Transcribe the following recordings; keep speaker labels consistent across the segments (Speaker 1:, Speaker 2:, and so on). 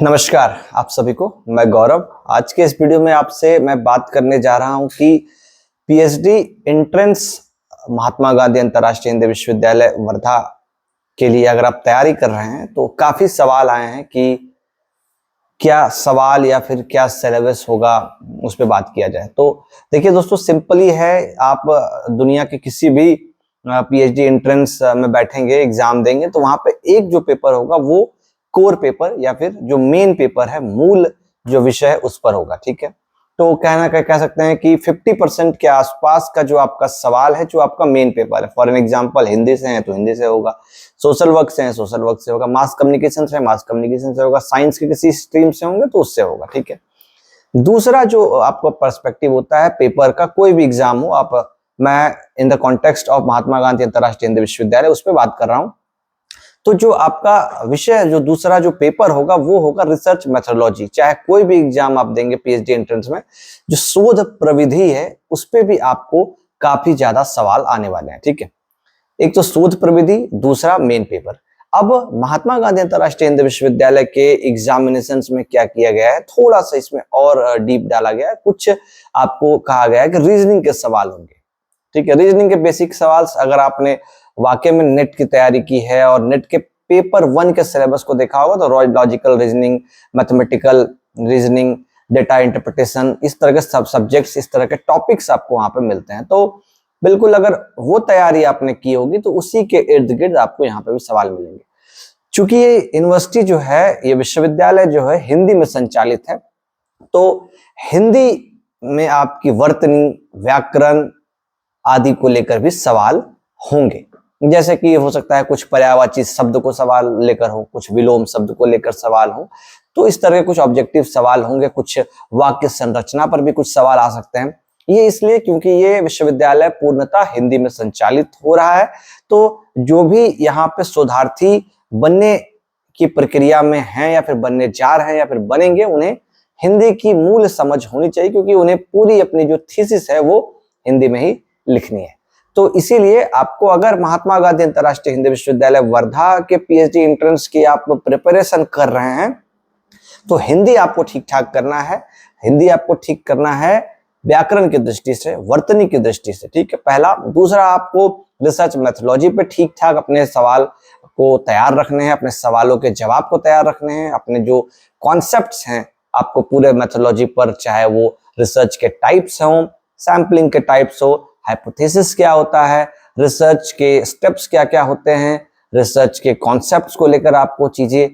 Speaker 1: नमस्कार आप सभी को। मैं गौरव। आज के इस वीडियो में आपसे मैं बात करने जा रहा हूं कि पीएचडी एंट्रेंस महात्मा गांधी अंतर्राष्ट्रीय हिंदी विश्वविद्यालय वर्धा के लिए अगर आप तैयारी कर रहे हैं तो काफी सवाल आए हैं कि क्या सवाल या फिर क्या सिलेबस होगा, उस पर बात किया जाए। तो देखिए दोस्तों, सिंपल ही है। आप दुनिया के किसी भी पीएचडी एंट्रेंस में बैठेंगे, एग्जाम देंगे, तो वहां पे एक जो पेपर होगा वो कोर पेपर या फिर जो मेन पेपर है, मूल जो विषय है उस पर होगा। ठीक है, तो कह सकते हैं कि 50% के आसपास का जो आपका सवाल है, जो आपका मेन पेपर है। फॉर एन एग्जांपल, हिंदी से है तो हिंदी से होगा, सोशल वर्क से है सोशल वर्क से होगा, मास कम्युनिकेशन से है मास कम्युनिकेशन से होगा, साइंस के किसी स्ट्रीम से होंगे तो उससे होगा। ठीक है, दूसरा जो आपका पर्सपेक्टिव होता है पेपर का, कोई भी एग्जाम हो, मैं in the context of Mahatma Gandhi अंतर्राष्ट्रीय हिंदी विश्वविद्यालय उस पर बात कर रहा हूं। तो जो आपका विषय, जो दूसरा जो पेपर होगा वो होगा रिसर्च मेथोडोलॉजी। चाहे कोई भी एग्जाम आप देंगे पीएचडी एंट्रेंस में, जो शोध प्रविधि है उस पे भी आपको काफी ज्यादा सवाल आने वाले हैं। ठीक है, एक तो शोध प्रविधि, दूसरा मेन पेपर। अब महात्मा गांधी अंतर्राष्ट्रीय हिंदी विश्वविद्यालय के एग्जामिनेशंस में क्या किया गया है, थोड़ा सा इसमें और डीप डाला गया है। कुछ आपको कहा गया है कि रीजनिंग के सवाल होंगे। ठीक है, रीजनिंग के बेसिक सवाल, अगर आपने वाकई में नेट की तैयारी की है और नेट के पेपर 1 के सिलेबस को देखा होगा तो logical reasoning, mathematical reasoning, data interpretation, इस तरह के सब सब्जेक्ट्स, इस तरह के टॉपिक्स आपको वहां पे मिलते हैं। तो बिल्कुल अगर वो तैयारी आपने की होगी तो उसी के इर्द गिर्द आपको यहाँ पे भी सवाल मिलेंगे। चूंकि ये यूनिवर्सिटी जो है, ये विश्वविद्यालय जो है हिंदी में संचालित है, तो हिंदी में आपकी वर्तनी, व्याकरण आदि को लेकर भी सवाल होंगे। जैसे कि हो सकता है कुछ पर्यायवाची शब्द को सवाल लेकर हो, कुछ विलोम शब्द को लेकर सवाल हो, तो इस तरह के कुछ ऑब्जेक्टिव सवाल होंगे। कुछ वाक्य संरचना पर भी कुछ सवाल आ सकते हैं। ये इसलिए क्योंकि ये विश्वविद्यालय पूर्णतः हिंदी में संचालित हो रहा है, तो जो भी यहाँ पे शोधार्थी बनने की प्रक्रिया में हैं या फिर बनने जा रहे हैं या फिर बनेंगे, उन्हें हिंदी की मूल समझ होनी चाहिए, क्योंकि उन्हें पूरी अपनी जो थीसिस है वो हिंदी में ही लिखनी है। तो इसीलिए आपको, अगर महात्मा गांधी अंतर्राष्ट्रीय हिंदी विश्वविद्यालय वर्धा के पीएचडी एंट्रेंस की आप प्रिपरेशन कर रहे हैं तो हिंदी आपको ठीक ठाक करना है। हिंदी आपको ठीक करना है व्याकरण की दृष्टि से, वर्तनी की दृष्टि से। ठीक है, पहला। दूसरा, आपको रिसर्च मेथोडोलॉजी पे ठीक ठाक अपने सवाल को तैयार रखने हैं, अपने सवालों के जवाब को तैयार रखने हैं, अपने जो कॉन्सेप्ट्स हैं आपको पूरे मेथोडोलॉजी पर, चाहे वो रिसर्च के टाइप्स हों, सैम्पलिंग के टाइप्स हो, हाइपोथेसिस क्या होता है, रिसर्च के स्टेप्स क्या क्या होते हैं, रिसर्च के कॉन्सेप्ट्स को लेकर आपको चीजें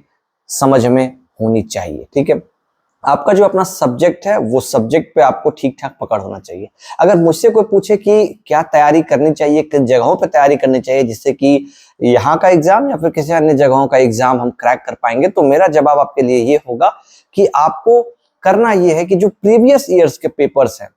Speaker 1: समझ में होनी चाहिए। ठीक है, आपका जो अपना सब्जेक्ट है वो सब्जेक्ट पे आपको ठीक ठाक पकड़ होना चाहिए। अगर मुझसे कोई पूछे कि क्या तैयारी करनी चाहिए, किन जगहों पे तैयारी करनी चाहिए जिससे कि यहाँ का एग्जाम या फिर किसी अन्य जगहों का एग्जाम हम क्रैक कर पाएंगे, तो मेरा जवाब आपके लिए ये होगा कि आपको करना ये है कि जो प्रीवियस ईयर्स के पेपर्स हैं,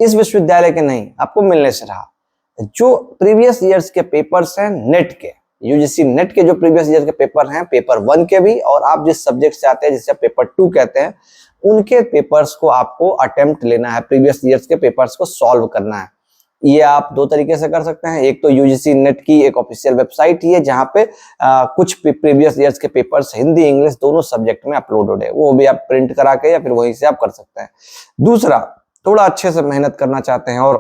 Speaker 1: इस विश्वविद्यालय के नहीं, आपको मिलने से रहा, जो प्रीवियस ईयर्स के पेपर्स हैं नेट के, यूजीसी नेट के जो प्रीवियस ईयर के पेपर हैं, पेपर 1 के भी, और आप जिस सब्जेक्ट से आते हैं जिसे पेपर 2 कहते हैं, उनके पेपर्स को आपको अटेम्प्ट लेना है, प्रीवियस ईयर्स के पेपर्स को सॉल्व करना है। ये आप 2 तरीके से कर सकते हैं। एक तो यूजीसी नेट की एक ऑफिशियल वेबसाइट ही है जहां पे कुछ प्रीवियस ईयर्स के पेपर्स हिंदी इंग्लिश दोनों सब्जेक्ट में अपलोडेड है, वो भी आप प्रिंट करा के या फिर वहीं से आप कर सकते हैं। दूसरा, थोड़ा अच्छे से मेहनत करना चाहते हैं और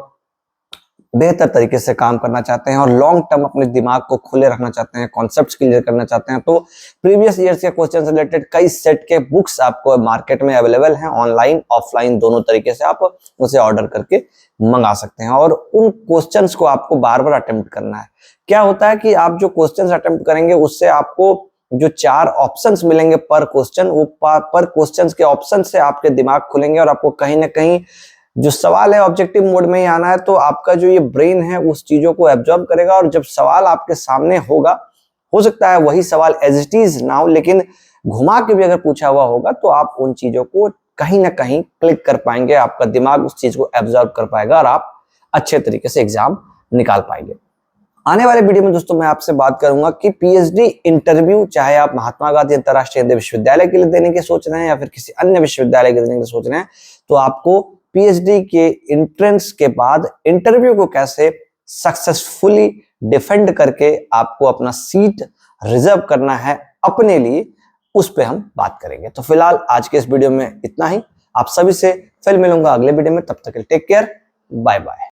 Speaker 1: बेहतर तरीके से काम करना चाहते हैं और लॉन्ग टर्म अपने दिमाग को खुले रखना चाहते हैं, कॉन्सेप्ट्स क्लियर करना चाहते हैं, तो प्रीवियस ईयर्स के क्वेश्चन से रिलेटेड कई सेट के बुक्स आपको मार्केट में अवेलेबल हैं, ऑनलाइन ऑफलाइन दोनों तरीके से आप उसे ऑर्डर करके मंगा सकते हैं। और उन क्वेश्चंस को आपको बार बार अटेम्प्ट करना है। क्या होता है कि आप जो क्वेश्चंस अटेम्प्ट करेंगे उससे आपको जो 4 ऑप्शंस मिलेंगे पर क्वेश्चन, वो पर क्वेश्चंस के ऑप्शन से आपके दिमाग खुलेंगे और आपको कहीं ना कहीं जो सवाल है ऑब्जेक्टिव मोड में ही आना है। तो आपका जो ये ब्रेन है उस चीजों को एब्जॉर्ब करेगा और जब सवाल आपके सामने होगा, हो सकता है वही सवाल एज इट इज ना हो, लेकिन घुमा के भी अगर पूछा हुआ होगा तो आप उन चीजों को कहीं ना कहीं क्लिक कर पाएंगे, आपका दिमाग उस चीज को एब्जॉर्ब कर पाएगा और आप अच्छे तरीके से एग्जाम निकाल पाएंगे। आने वाले वीडियो में दोस्तों मैं आपसे बात करूंगा कि पीएचडी इंटरव्यू, चाहे आप महात्मा गांधी अंतर्राष्ट्रीय हिंदी विश्वविद्यालय के लिए देने की सोच रहे हैं या फिर किसी अन्य विश्वविद्यालय के लिए देने की सोच रहे हैं, तो आपको पीएचडी के एंट्रेंस के बाद इंटरव्यू को कैसे सक्सेसफुली डिफेंड करके आपको अपना सीट रिजर्व करना है अपने लिए, उस पे हम बात करेंगे। तो फिलहाल आज के इस वीडियो में इतना ही। आप सभी से फिर मिलूंगा अगले वीडियो में, तब तक के लिए टेक केयर, बाय बाय।